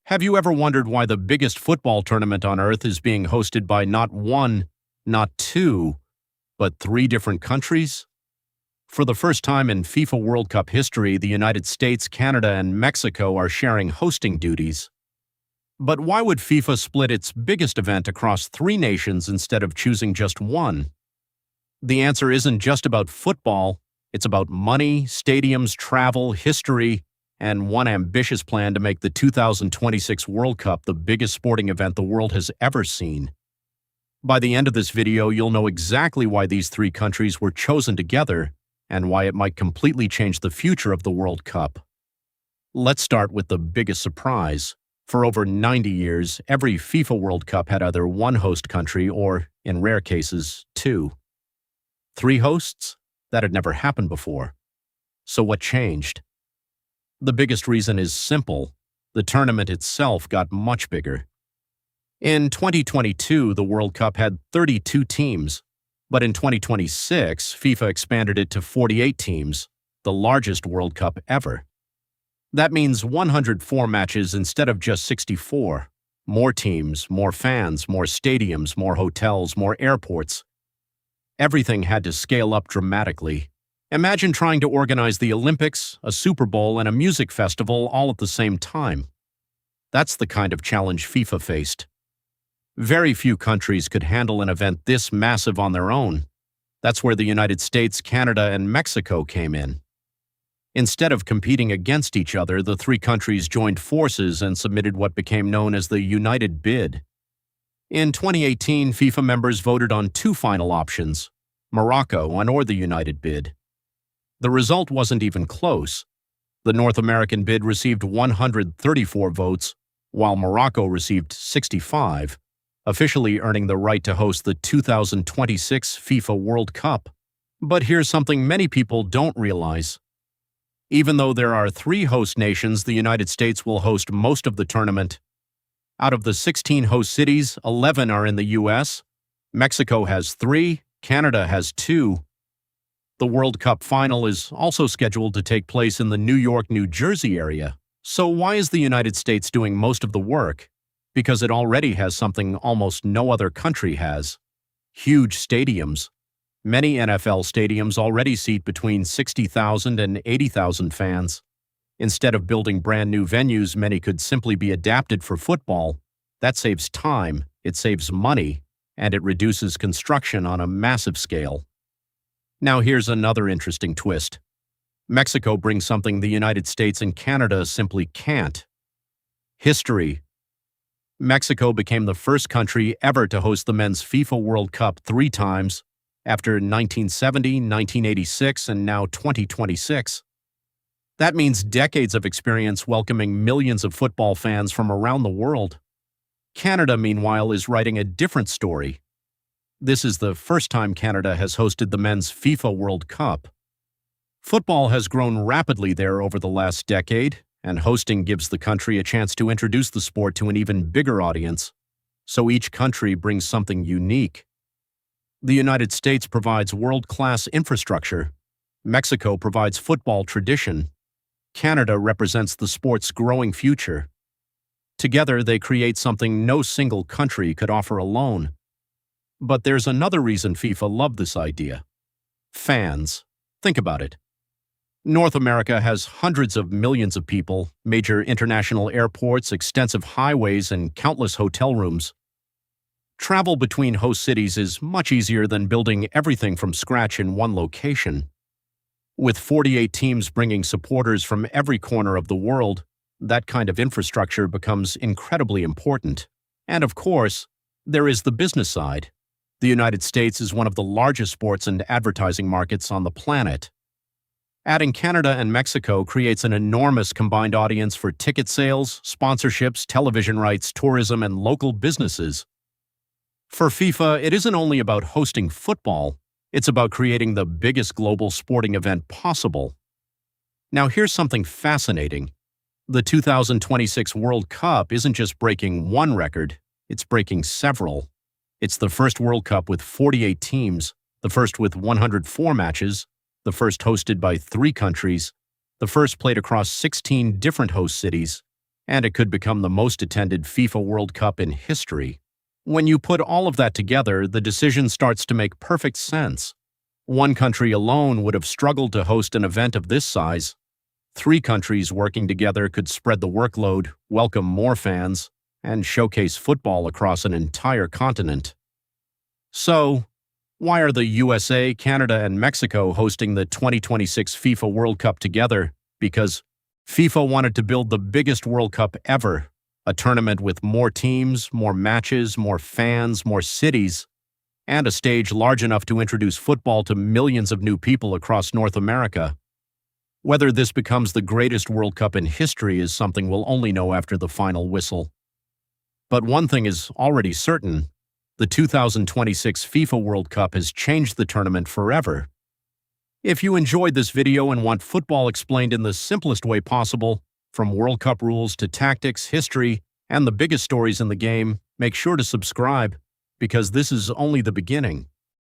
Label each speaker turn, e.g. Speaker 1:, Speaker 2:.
Speaker 1: Have you ever wondered why the biggest football tournament on Earth is being hosted by not one, not two, but three different countries? For the first time in FIFA World Cup history, the United States, Canada, and Mexico are sharing hosting duties. But why would FIFA split its biggest event across three nations instead of choosing just one? The answer isn't just about football, it's about money, stadiums, travel, history, and one ambitious plan to make the 2026 World Cup the biggest sporting event the world has ever seen. By the end of this video, you'll know exactly why these three countries were chosen together and why it might completely change the future of the World Cup. Let's start with the biggest surprise. For over 90 years, every FIFA World Cup had either one host country or, in rare cases, two. Three hosts? That had never happened before. So what changed? The biggest reason is simple. The tournament itself got much bigger. In 2022, the World Cup had 32 teams, but in 2026, FIFA expanded it to 48 teams, the largest World Cup ever. That means 104 matches instead of just 64. More teams, more fans, more stadiums, more hotels, more airports. Everything had to scale up dramatically. Imagine trying to organize the Olympics, a Super Bowl, and a music festival all at the same time. That's the kind of challenge FIFA faced. Very few countries could handle an event this massive on their own. That's where the United States, Canada, and Mexico came in. Instead of competing against each other, the three countries joined forces and submitted what became known as the United Bid. In 2018, FIFA members voted on two final options, Morocco or the United Bid. The result wasn't even close. The North American bid received 134 votes, while Morocco received 65, officially earning the right to host the 2026 FIFA World Cup. But here's something many people don't realize. Even though there are three host nations, the United States will host most of the tournament. Out of the 16 host cities, 11 are in the U.S., Mexico has 3, Canada has 2. The World Cup final is also scheduled to take place in the New York, New Jersey area. So why is the United States doing most of the work? Because it already has something almost no other country has. Huge stadiums. Many NFL stadiums already seat between 60,000 and 80,000 fans. Instead of building brand new venues, many could simply be adapted for football. That saves time, it saves money, and it reduces construction on a massive scale. Now here's another interesting twist. Mexico brings something the United States and Canada simply can't. History. Mexico became the first country ever to host the men's FIFA World Cup 3 times, after 1970, 1986, and now 2026. That means decades of experience welcoming millions of football fans from around the world. Canada, meanwhile, is writing a different story. This is the first time Canada has hosted the men's FIFA World Cup. Football has grown rapidly there over the last decade, and hosting gives the country a chance to introduce the sport to an even bigger audience. So each country brings something unique. The United States provides world-class infrastructure. Mexico provides football tradition. Canada represents the sport's growing future. Together, they create something no single country could offer alone. But there's another reason FIFA loved this idea. Fans. Think about it. North America has hundreds of millions of people, major international airports, extensive highways, and countless hotel rooms. Travel between host cities is much easier than building everything from scratch in one location. With 48 teams bringing supporters from every corner of the world, that kind of infrastructure becomes incredibly important. And of course, there is the business side. The United States is one of the largest sports and advertising markets on the planet. Adding Canada and Mexico creates an enormous combined audience for ticket sales, sponsorships, television rights, tourism, and local businesses. For FIFA, it isn't only about hosting football, it's about creating the biggest global sporting event possible. Now here's something fascinating. The 2026 World Cup isn't just breaking one record, it's breaking several. It's the first World Cup with 48 teams, the first with 104 matches, the first hosted by 3 countries, the first played across 16 different host cities, and it could become the most attended FIFA World Cup in history. When you put all of that together, the decision starts to make perfect sense. One country alone would have struggled to host an event of this size. 3 countries working together could spread the workload, welcome more fans, and showcase football across an entire continent. So, why are the USA, Canada, and Mexico hosting the 2026 FIFA World Cup together? Because FIFA wanted to build the biggest World Cup ever, a tournament with more teams, more matches, more fans, more cities, and a stage large enough to introduce football to millions of new people across North America. Whether this becomes the greatest World Cup in history is something we'll only know after the final whistle. But one thing is already certain: the 2026 FIFA World Cup has changed the tournament forever. If you enjoyed this video and want football explained in the simplest way possible, from World Cup rules to tactics, history, and the biggest stories in the game, make sure to subscribe, because this is only the beginning.